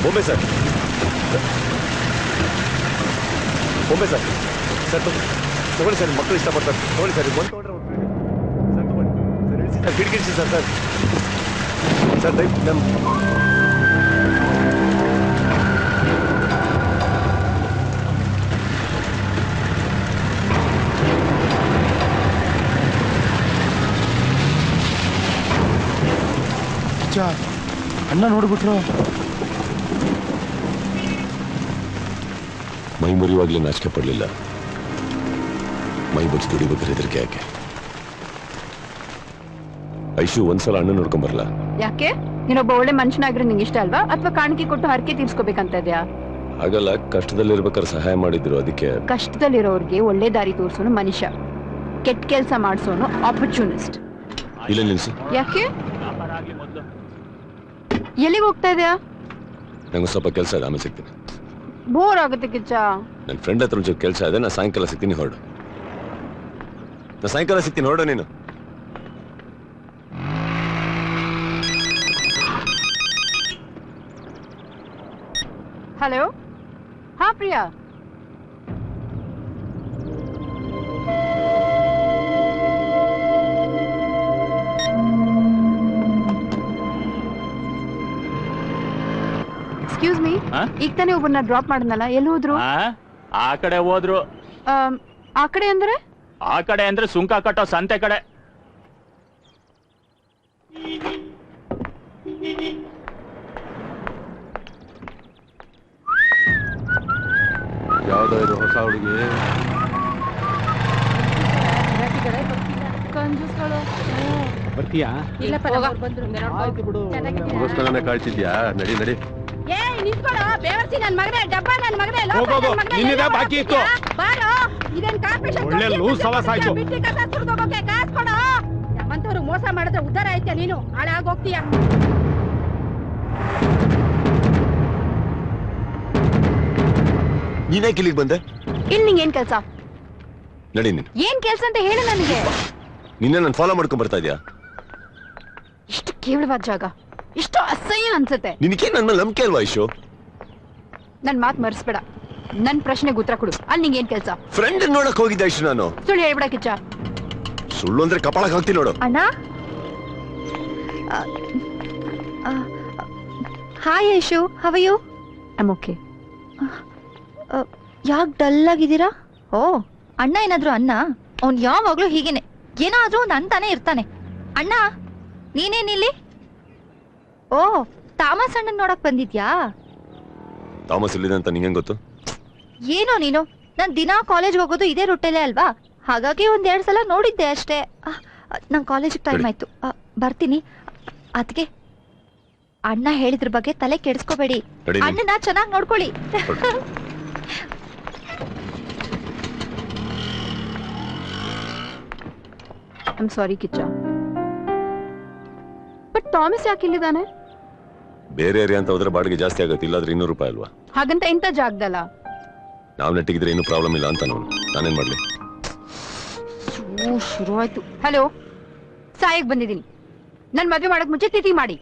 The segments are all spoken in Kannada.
ಬೊಂಬೆ ಸರ್ ಬೊಂಬೆ ಸರ್ ಸರ್ ತಗೊಳ್ಳಿ ಸರ್ ಮಕ್ಕಳು ಇಷ್ಟಪಡ್ತಾರೆ ತಗೊಳ್ಳಿ ಸರ್ ಒಂದು ತೊಗೊಂಡ್ರೆ ಸರ್ ತಗೊಳ್ಳಿ ಸರ್ ಇಳಿಸಿ ಸರ್ ಕಿಟಕಿಳಿಸಿ ಸರ್ ಸರ್ ಸರ್ ದಯವಿಟ್ಟು ನಮ್ಮ ಅಣ್ಣ ನೋಡ್ಬಿಟ್ರು ಮೈ ಮುರಿಯುವಾಗಲೇ ನಾಚಿಕೆ ಪಡಲಿಲ್ಲ ಮೈ ಬಚ್ಚಿ ದುಡಿಬೇಕಾದ್ರೆ ಹೆದರಿಕೆ ಯಾಕೆ ಐಶು ಒಂದ್ಸಲ ಅಣ್ಣ ನೋಡ್ಕೊಂಬರಲ್ಲ ಯಾಕೆ ನೀನೊಬ್ಬ ಒಳ್ಳೆ ಮನುಷ್ಯನಾಗ್ರೆ ನಿಂಗೆ ಇಷ್ಟ ಅಲ್ವಾ ಅಥವಾ ಕಾಣಿಕೆ ಕೊಟ್ಟು ಹರಕೆ ತೀರ್ಸ್ಕೋಬೇಕಂತ ಇದೆಯಾ? ಹಾಗಲ್ಲ, ಕಷ್ಟದಲ್ಲಿರ್ಬೇಕಾದ್ರೆ ಸಹಾಯ ಮಾಡಿದ್ರು ಅದಕ್ಕೆ. ಕಷ್ಟದಲ್ಲಿರೋರ್ಗೆ ಒಳ್ಳೆ ದಾರಿ ತೋರ್ಸೋನು ಮನುಷ್ಯ, ಕೆಟ್ಟ ಕೆಲಸ ಮಾಡಿಸೋನು ಆಪರ್ಚುನಿಸ್ಟ್. ಇಲ್ಲ ನಿಲ್ಸಿ. ಯಾಕೆ ಎಲ್ಲಿಗೆ ಹೋಗ್ತಾ ಇದೆಯಾ? ನಂಗೆ ಸ್ವಲ್ಪ ಕೆಲಸ ಇದೆ, ಆಮೇಲೆ ಸಿಗ್ತೀನಿ. ಬೋರ್ ಆಗುತ್ತೆ ಕಿಚ್ಚ. ನನ್ನ ಫ್ರೆಂಡ್ ಹತ್ರ ಒಂಚೂರು ಕೆಲಸ ಇದೆ, ನಾ ಸಾಯಂಕಾಲ ಸಿಗ್ತೀನಿ, ಹೊರಡು. ನಾ ಸಾಯಂಕಾಲ ಸಿಗ್ತೀನಿ, ಹೊರಡು ನೀನು. ಹಲೋ, ಹಾ ಪ್ರಿಯಾ. ಎಕ್ಸ್ಕ್ಯೂಸ್ ಮೀ, ಈಗ ತಾನೇ ಒಬ್ಬರನ್ನ ಡ್ರಾಪ್ ಮಾಡಿದ್ನಲ್ಲ, ಎಲ್ಲಿ ಹೋದ್ರು? ಆ ಕಡೆ ಹೋದ್ರು. ಆ ಕಡೆ ಅಂದ್ರೆ? ಆ ಕಡೆ ಅಂದ್ರೆ ಸುಂಕ ಕಟ್ಟೋ ಸಂತೆ ಕಡೆ. ಯಾವ್ದೋ ಇದು ಹೊಸ ಹುಡುಗಿ. ಬರ್ತೀಯಾ? ಮುಗಿಸ್ಕೊಂಡೇ ಕಾಯ್ತಿದ್ಯಾ? ನಡಿ ನಡಿ. ಬಾಕಿ ಇತ್ತು. ಒಳ್ಳೆ ಲೂಸ್ ಸವಾಸ ಆಯ್ತು. ನಮ್ಮಂತವ್ರು ಮೋಸ ಮಾಡಿದ್ರೆ ಉದ್ದಾರ ಆಯ್ತಾ? ನೀನು ಹಾಳಾಗಿ ಹೋಗ್ತೀಯ. ನೀನ್ಯಾಕೆ ಇಲ್ಲಿಗೆ ಬಂದೆ? ಇಲ್ಲಿ ನಿಂಗೆ ಏನ್ ಕೆಲ್ಸ? ನಡಿ ನೀನು. ಏನ್ ಕೆಲ್ಸ ಅಂತ ಹೇಳು ನನಗೆ. ನಿನ್ನೆ ನಾನು ಫಾಲೋ ಮಾಡ್ಕೊಂಡ್ ಬರ್ತಾ ಇದ್ಯಾ? ಇಷ್ಟು ಕೇವಲವಾದ ಜಾಗ, ಇಷ್ಟು ಅಸಹ್ಯ ಅನ್ಸುತ್ತೆ. ನಿನಗೆ ನನ್ನ ಮೇಲೆ ನಂಬಿಕೆ ಅಲ್ವಾ ಐಶು? ನನ್ ಮಾತ್ ಮರ್ಸ್ಬೇಡ, ನನ್ ಪ್ರಶ್ನೆಗೆ ಉತ್ತರ ಕೊಡು. ಅಲ್ಲಿ ನಿಂಗೆ ಏನ್ ಕೆಲ್ಸ? ಫ್ರೆಂಡ್ ನೋಡಕ್ ಹೋಗಿದ್ದೆ ಐಶು ನಾನು. ಸುಳ್ಳು ಹೇಳ್ಬಿಡ ಕಿಚ್ಚ. ಸುಳ್ಳು ಅಂದ್ರೆ ಕಪಾಳಕ್ಕೆ ಹಾಕ್ತೀನಿ ನೋಡು. ಅಣ್ಣ, hi Aishu, how are you? I am okay. ಯಾಕೆ ಡಲ್ ಆಗಿದ್ದೀರಾ? ಓ, ಅಣ್ಣ ಏನಾದ್ರು ಅಣ್ಣ? ಅವ್ನು ಯಾವಾಗ್ಲೂ ಹೀಗೇನೆ, ಏನಾದ್ರೂ ಒಂದು ಅಂತಾನೆ ಇರ್ತಾನೆ. ಅಣ್ಣ, ನೀನೇನಿಲ್ಲಿ? ಓ, ತಾಮಸ್ ಅಣ್ಣನ್ ನೋಡಕ್ ಬಂದಿದ್ಯಾ? ತಾಮಸ್ ಇಲ್ಲಿದೆ ಅಂತ ನಿಂಗೆ ಗೊತ್ತು? ಏನೋ ನೀನು, ನಾನ್ ದಿನಾ ಕಾಲೇಜ್ಗೆ ಹೋಗೋದು ಇದೇ ರೂಟಲ್ಲೇ ಅಲ್ವಾ, ಹಾಗಾಗಿ 1-2 ಸಲ ನೋಡಿದ್ದೆ ಅಷ್ಟೇ. ನಂಗೆ ಕಾಲೇಜಿಗೆ ಟೈಮ್ ಆಯ್ತು, ಬರ್ತೀನಿ. ಅದಕ್ಕೆ ಅಣ್ಣ ಹೇಳಿದ್ರ ಬಗ್ಗೆ ತಲೆ ಕೆಡಿಸ್ಕೋಬೇಡಿ, ಅಣ್ಣನ ಚೆನ್ನಾಗಿ ನೋಡ್ಕೊಳ್ಳಿ. I am sorry Kiccha, but Thomas ಯಾಕೆ ಇಲ್ಲಿದ್ದಾನೆ? ಬೇರೆ ಏರಿಯಾ ಅಂತ ಹೋದ್ರೆ ಬಾಡಿಗೆ ಜಾಸ್ತಿ ಆಗುತ್ತೆ, ಇಲ್ಲಾದ್ರೆ 200 ರೂಪಾಯಿ ಅಲ್ವಾ? ಹಾಗಂತ ಎಂತ ಜಾಗದಲ್ಲ. ನಾವು ನೆಟ್ಟಿಗಿದ್ರೆ ಏನು ಪ್ರಾಬ್ಲಮ್ ಇಲ್ಲ ಅಂತ ನಾನೇನ್ ಮಾಡ್ಲಿ? ಶುರು ಆಯ್ತು. ಹಲೋ, ಸಾಯಕ್ ಬಂದಿದ್ದೀನಿ. ನನ್ ಮದುವೆ ಮಾಡಕ್ ಮುಂಚೆ ತಿಥಿ ಮಾಡಿ.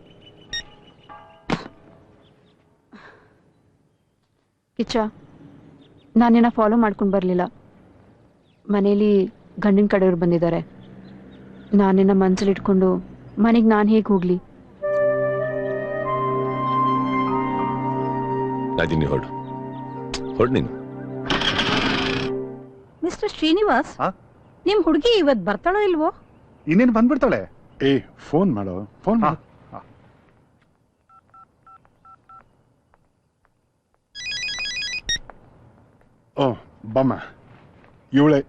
ಕಿಚ್ಚ, ನಾನೇನ ಫಾಲೋ ಮಾಡ್ಕೊಂಡು ಬರ್ಲಿಲ್ಲ. ಮನೇಲಿ ಗಂಡಿನ ಕಡೆಯವ್ರು ಬಂದಿದ್ದಾರೆ. ನಾನೇನ ಮನ್ಸಲ್ಲಿ ಇಟ್ಕೊಂಡು ಮನೆಗೆ ನಾನು ಹೇಗೆ ಹೋಗ್ಲಿ? ಹೊರಡು ಹೊರಡು ನೀನು. ಮಿಸ್ಟರ್ ಶ್ರೀನಿವಾಸ್, ನಿಮ್ ಹುಡುಗಿ ಇವತ್ ಬರ್ತಾಳೋ ಇಲ್ವೋ? ಇನ್ನೇನು ಬಂದ್ಬಿಡ್ತಾಳೆ. ಏ, ಫೋನ್ ಮಾಡು, ಫೋನ್ ಮಾಡು. ಓ ಬಮ್ಮ, ಇವಳೆ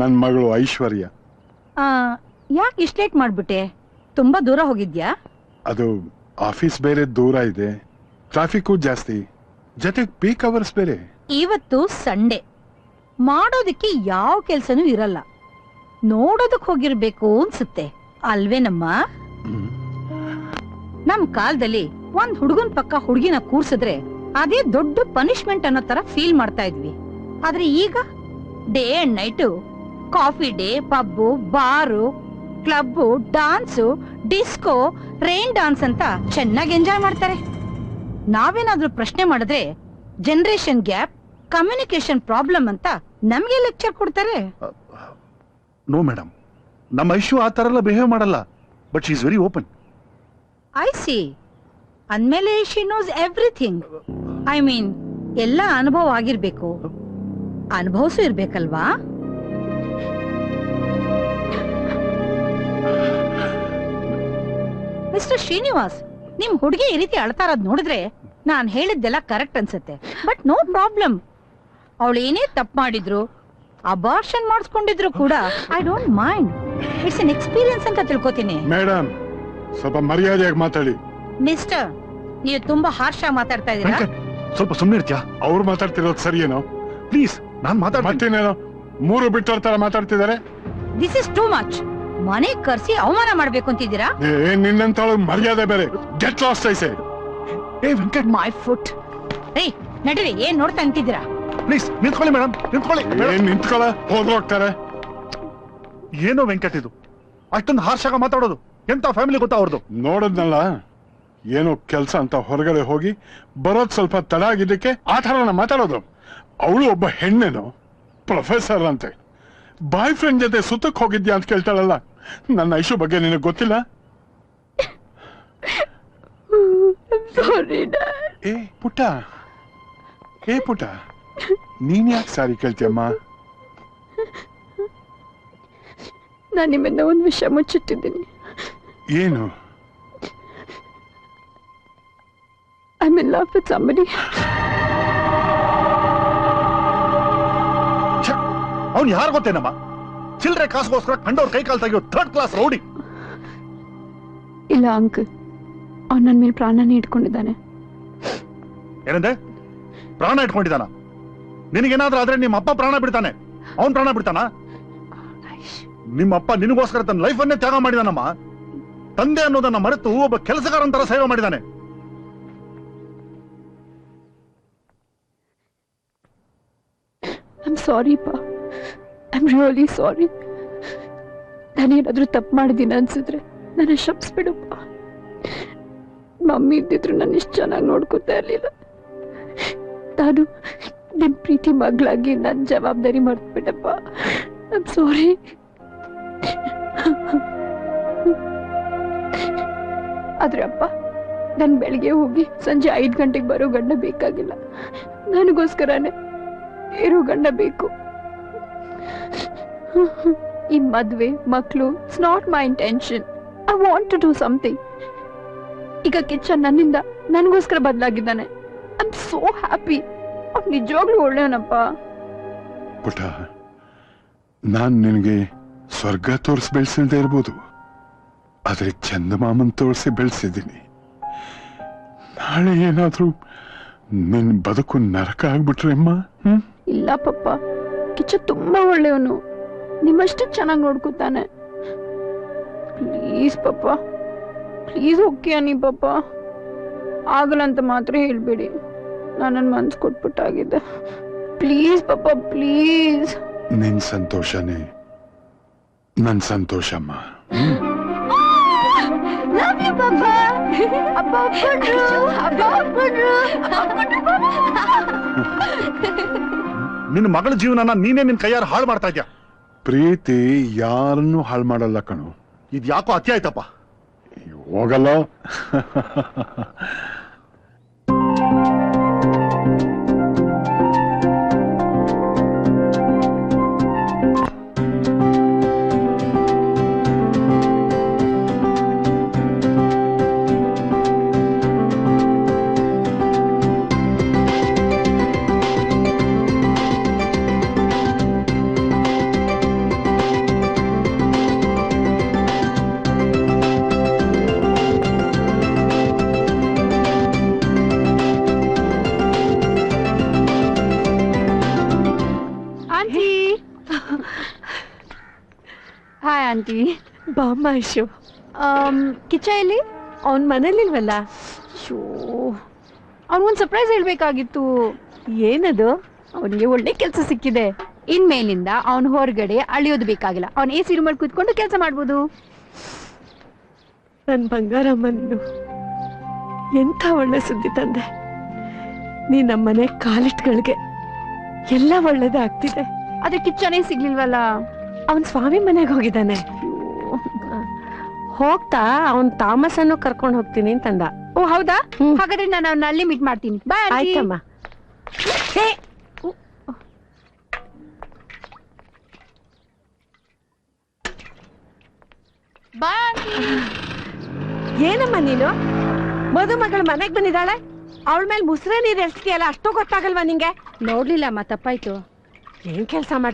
ನನ್ನ ಮಗಳು ಐಶ್ವರ್ಯ. ಯಾಕೆ ಇಷ್ಟ ಲೇಟ್ ಮಾಡ್ಬಿಟ್ಟೆ? ತುಂಬಾ ದೂರ ಹೋಗಿದ್ಯಾ? ಅದು ಆಫೀಸ್ ಬೇರೆ ದೂರ ಇದೆ, ಟ್ರಾಫಿಕ್ ಜಾಸ್ತಿ, ಜೊತೆಗೆ ಪೀಕ್ ಅವರ್ಸ್ ಬೇರೆ. ಇವತ್ತು ಸಂಡೇ, ಮಾಡೋದಕ್ಕೆ ಯಾವ ಕೆಲ್ಸನೂ ಇರಲ್ಲ, ನೋಡೋದಕ್ ಹೋಗಿರ್ಬೇಕು ಅನ್ಸುತ್ತೆ ಅಲ್ವೇನಮ್ಮ? ನಮ್ ಕಾಲದಲ್ಲಿ ಒಂದ್ ಹುಡುಗನ್ ಪಕ್ಕ ಹುಡುಗಿನ ಕೂರ್ಸಿದ್ರೆ ಅದೇ ದೊಡ್ಡ ಪನಿಷ್ಮೆಂಟ್ ಅನ್ನೋ ತರ ಫೀಲ್ ಮಾಡ್ತಾ ಇದ್ವಿ. ಆದ್ರೆ ಈಗ day and night coffee day, pub, bar, club, dance, disco, rain dance ಅಂತ ಚೆನ್ನಾಗಿ ಎಂಜಾಯ್ ಮಾಡ್ತಾರೆ. ನಾವೇನಾದ್ರೂ ಪ್ರಶ್ನೆ ಮಾಡಿದ್ರೆ ಜನರೇಷನ್ ಗ್ಯಾಪ್, ಕಮ್ಯುನಿಕೇಶನ್ ಪ್ರಾಬ್ಲಮ್ ಅಂತ ನಮ್ಗೆ ಲೆಕ್ಚರ್ ಕೊಡ್ತಾರೆ. ನೋ ಮೇಡಮ್, ನಮ್ಮ ಐಶು ಆ ತರ ಎಲ್ಲ ಬಿಹೇವ್ ಮಾಡಲ್ಲ. But she is very open. I see. ಅಂದ್ಮೇಲೆ she knows everything. I mean ಎಲ್ಲ ಅನುಭವ ಆಗಿರ್ಬೇಕು, ಅನುಭವಿಸು ಇರ್ಬೇಕಲ್ವಾ? ಮಿಸ್ಟರ್ ಶ್ರೀನಿವಾಸ್, ನಿಮ್ ಹುಡುಗಿ ಈ ರೀತಿ ಅಳ್ತಾ ಇರೋದ್ ನೋಡಿದ್ರೆ ನಾನ್ ಹೇಳಿದ್ದೆಲ್ಲ ಕರೆಕ್ಟ್ ಅನ್ಸುತ್ತೆ. But no problem. ಅವಳು ಏನೇ ತಪ್ಪು ಮಾಡಿದ್ರು, ಅಬಾರ್ಷನ್ ಮಾಡಿಸ್ಕೊಂಡಿದ್ರು ಕೂಡ I don't mind. It's an experience ಅಂತ ತಿಳ್ಕೊತೀನಿ. ಮೇಡಮ್, ಸ್ವಲ್ಪ ಮರ್ಯಾದೆಯಾಗಿ ಮಾತಾಡಿ. ಮಿಸ್ಟರ್, ನೀವು ತುಂಬಾ ಹಾರ್ಷ್ ಆಗಿ ಮಾತಾಡ್ತಾ ಇದೀರಾ. ಸ್ವಲ್ಪ ಸುಮ್ಮನೆ ಇರ್ತೀಯಾ? ಅವ್ರು ಮಾತಾಡ್ತಿರೋದು ಸರಿಯೇನೋ? ಪ್ಲೀಸ್, ನಾನ್ ಮತ್ತೇನೇನೋ ಮೂರು ಬಿಟ್ಟೋರ್ ತರ ಮಾತಾಡ್ತಿದ್ದಾರೆ. This is too much. ಮನೆ ಕರ್ಸಿ ಅವಮಾನ ಮಾಡ್ಬೇಕು ಅಂತಿದ್ದೀರಾ? ನಿನ್ನಂತ ಮರ್ಯಾದೆ ಬೇರೆ. ಗೆಟ್ ಲಾಸ್ಟ್ ಐಸೆ. ಏ ವೆಂಕಟ್, ಮೈ ಫುಟ್. ಏಯ್ ನಡೀರಿ, ಏನ್ ನೋಡ್ತಾ ನಿಂತಿದ್ದೀರಾ? ಪ್ಲೀಸ್ ನಿಂತ್ಕೊಳ್ಳಿ ಮೇಡಮ್, ನಿಂತ್ಕೊಳ್ಳಿ. ನಿಂತ್ಕೊಳ್ಳ, ಹೋಗ್ತಾರೆ. ಏನೋ ವೆಂಕಟ್ ಇದು ಅಷ್ಟೊಂದು ಹಾರ್ಷಾಗ ಮಾತಾಡೋದು? ಎಂತ ಫ್ಯಾಮಿಲಿ ಗೊತ್ತಾ ಅವ್ರದ್ದು? ನೋಡದ್ನಲ್ಲ, ಏನೋ ಕೆಲ್ಸ ಅಂತ ಹೊರಗಡೆ ಹೋಗಿ ಬರೋದ್ ಸ್ವಲ್ಪ ತಡ ಆಗಿದ್ದಕ್ಕೆ ಆ ಥರನ ಮಾತಾಡೋದು. ಅವಳು ಒಬ್ಬ ಹೆಣ್ಣೇನು, ಪ್ರೊಫೆಸರ್ ಅಂತೆ. ಬಾಯ್ ಫ್ರೆಂಡ್ ಜೊತೆ ಸುತ್ತಕ್ಕೆ ಹೋಗಿದ್ಯಾ ಅಂತ ಕೇಳ್ತಾಳಲ್ಲ. ನನ್ನ ಐಶು ಬಗ್ಗೆ ನಿನಗೆ ಗೊತ್ತಿಲ್ಲ? ಏ ಪುಟ್ಟ, ಏ ಪುಟ್ಟ, ನೀನ್ ಯಾಕೆ ಸಾರಿ ಕೇಳ್ತೀಯಮ್ಮ? ನಾನು ನಿಮ್ಮಿಂದ ಒಂದು ವಿಷಯ ಮುಚ್ಚಿಟ್ಟಿದ್ದೀನಿ. ಏನು? I'm in love with somebody. ಅವ್ನು ಯಾರು ಗೊತ್ತೇನಮ್ಮ? ಚಿಲ್ಲರೆ ಕಾಸುಗೋಸ್ಕರ ಕಂಡವ್ರ ಕೈ ಕಾಲು ತೆಗೆಯೋ ಥರ್ಡ್ ಕ್ಲಾಸ್ ರೌಡಿ. ಇಲ್ಲ ಅಂಕಲ್, ಅವ್ನು ನನ್ನ ಮೇಲೆ ಪ್ರಾಣನೇ ಇಟ್ಕೊಂಡಿದ್ದಾನೆ. ಏನಂದೆ? ಪ್ರಾಣ ಇಟ್ಕೊಂಡಿದ್ದಾನ? ನಿನಗೇನಾದ್ರೂ ಆದ್ರೆ ನಿಮ್ಮ ಅಪ್ಪ ಪ್ರಾಣ ಬಿಡ್ತಾನೆ, ಅವನ್ ಪ್ರಾಣ ಬಿಡ್ತಾನ? ನಿಮ್ಮ ಅಪ್ಪ ನಿನಗೋಸ್ಕರ ತನ್ನ ಲೈಫ್ ಅನ್ನೇ ತ್ಯಾಗ ಮಾಡಿದಾನಮ್ಮ. ತಂದೆ ಅನ್ನೋದನ್ನ ಮರೆತು ಒಬ್ಬ ಕೆಲಸಗಾರನ ತರ ಸೇವೆ ಮಾಡಿದಾನೆ. I'm sorry, Pa. I'm really sorry. ನಾನೇನಾದ್ರೂ ತಪ್ಪು ಮಾಡಿದ್ದೀನಿ ಅನ್ಸಿದ್ರೆ ನನ್ನ ಶಪಿಸ್ಬಿಡಪ್ಪ. ಮಮ್ಮಿ ಇದ್ದಿದ್ರು ನಾನು ಇಷ್ಟು ಚೆನ್ನಾಗಿ ನೋಡ್ಕೊತಾ ಇರ್ಲಿಲ್ಲ. ನಾನು ನಿಮ್ ಪ್ರೀತಿ ಮಗಳಾಗಿ ನನ್ನ ಜವಾಬ್ದಾರಿ ಮಾಡ್ಬಿಟ್ಟಪ್ಪ. I'm sorry. ಆದ್ರೆ ಅಪ್ಪ, ನನ್ ಬೆಳಿಗ್ಗೆ ಹೋಗಿ ಸಂಜೆ 5 ಗಂಟೆಗೆ ಬರೋ ಗಂಡ ಬೇಕಾಗಿಲ್ಲ. ನನಗೋಸ್ಕರನೇ ಇರೋ ಗಂಡ ಬೇಕು. ಈ ಮದ್ವೆ ಮಕ್ಕಳು it's not my intention. I want to do something. ಈಗ ಕಿಚ್ಚನ್ ನನ್ನಿಂದ ನನಗೋಸ್ಕರ ಬದಲಾಗಿದ್ದಾನೆ. I am so happy. ಅವ್ನು ನಿಜವಾಗ್ಲೂ ಒಳ್ಳೆಯವನಪ್ಪ. ಪುಟ, ನಾನ್ ನಿನಗೆ ಸ್ವರ್ಗ ತೋರಿಸಿ ಬೆಳೆಸಿಲ್ದೇ ಇರ್ಬೋದು, ಆದ್ರೆ ಚಂದಮಾಮನ್ ತೋರಿಸಿ ಬೆಳೆಸಿದ್ದೀನಿ. ನಾಳೆ ಏನಾದ್ರೂ ನಿನ್ ಬದುಕು ನರಕ ಆಗ್ಬಿಟ್ರೆ ಅಮ್ಮ? ಇಲ್ಲ ಪಪ್ಪ, ಕಿಚ್ಚ ತುಂಬಾ ಒಳ್ಳೆಯವನು. ನಿಮ್ಮಷ್ಟೇ ಚೆನ್ನಾಗಿ ನೋಡ್ಕೊತಾನೆ. ಪ್ಲೀಸ್ ಪಪ್ಪ, ಪ್ಲೀಸ್ ಓಕೆ ಅನ್ನಿ ಪಪ್ಪ. ಆಗಲ್ಲ ಅಂತ ಮಾತ್ರ ಹೇಳ್ಬೇಡಿ. ನಾನು ನನ್ನ ಮನ್ಸು ಕೊಟ್ಬಿಟ್ಟಾಗಿದ್ದೆ. Please papa, please. ನಿನ್ ಸಂತೋಷನೇ ನನ್ ಸಂತೋಷಮ್ಮ. Love you, Papa. Abba Pudru, Abba Pudru, Abba Pudru. ನಿನ್ನ ಮಗಳ ಜೀವನನ ನೀನೇ ನಿನ್ ಕೈಯಾರ ಹಾಳು ಮಾಡ್ತಾ ಇದ್ಯಾ. ಪ್ರೀತಿ ಯಾರನ್ನೂ ಹಾಳು ಮಾಡಲ್ಲ ಕಣು. ಇದು ಯಾಕೋ ಅತಿ ಆಯ್ತಪ್ಪ. ಹೋಗಲ್ಲ. Hi aunty. ಬಾಮ್ಮ ಐಶು. ಕಿಚ್ಚ ಎಲ್ಲಿ? ಅವನ್ ಮನೇಲಿಲ್ವಲ್ಲ? Show, ಅವ್ನಿಗೊಂದು surprise ಹೇಳ್ಬೇಕಾಗಿತ್ತು. ಏನದು? ಅವನಿಗೆ ಒಳ್ಳೆ ಕೆಲಸ ಸಿಕ್ಕಿದೆ. ಇನ್ಮೇಲಿಂದ ಅವನು ಹೊರಗಡೆ ಅಳಿಯೋದು ಬೇಕಾಗಿಲ್ಲ. ಅವನು AC ರೂಮಲ್ಲಿ ಕೂತ್ಕೊಂಡು ಕೆಲಸ ಮಾಡ್ಬೋದು. ನನ್ ಬಂಗಾರಮ್ಮನ್ನು ಎಂಥ ಒಳ್ಳೆ ಸುದ್ದಿ ತಂದೆ. ನೀ ನಮ್ಮನೆ ಕಾಲಿಟ್ಗಳಿಗೆ ಎಲ್ಲ ಒಳ್ಳೇದಾಗ್ತಿದೆ. ಅದಕ್ಕೆ ಕಿಚ್ಚನೇ ಸಿಗ್ಲಿಲ್ವಲ್ಲ. ಅವನ್ ಸ್ವಾಮಿ ಮನೆಗೆ ಹೋಗಿದ್ದಾನೆ. ಹೋಗ್ತಾ ಅವನ್ ಥಾಮಸ್ ಅನ್ನು ಕರ್ಕೊಂಡು ಹೋಗ್ತೀನಿ ಅಂತಂದ. ಓ ಹೌದಾ? ಹಾಗಾದ್ರೆ ನಾನು ಅವನ್ನ ಅಲ್ಲಿ ಮೀಟ್ ಮಾಡ್ತೀನಿ. ಬಾಯ್. ಆಯ್ತಮ್ಮ. ಏನಮ್ಮ ನೀನು ಮದುಮಗಳು ಮನೆಗ್ ಬಂದಿದ್ದಾಳೆ, ಅವಳ ಮೇಲೆ ಮುಸ್ರೆ ನೀರ್ ಎಲ್ಸ್ತೀಯಲ್ಲ, ಅಷ್ಟು ಗೊತ್ತಾಗಲ್ವಾ ನಿಂಗೆ? ನೋಡ್ಲಿಲ್ಲ ಅಮ್ಮ, ತಪ್ಪಾಯ್ತು. ಏನ್ ಕೆಲ್ಸ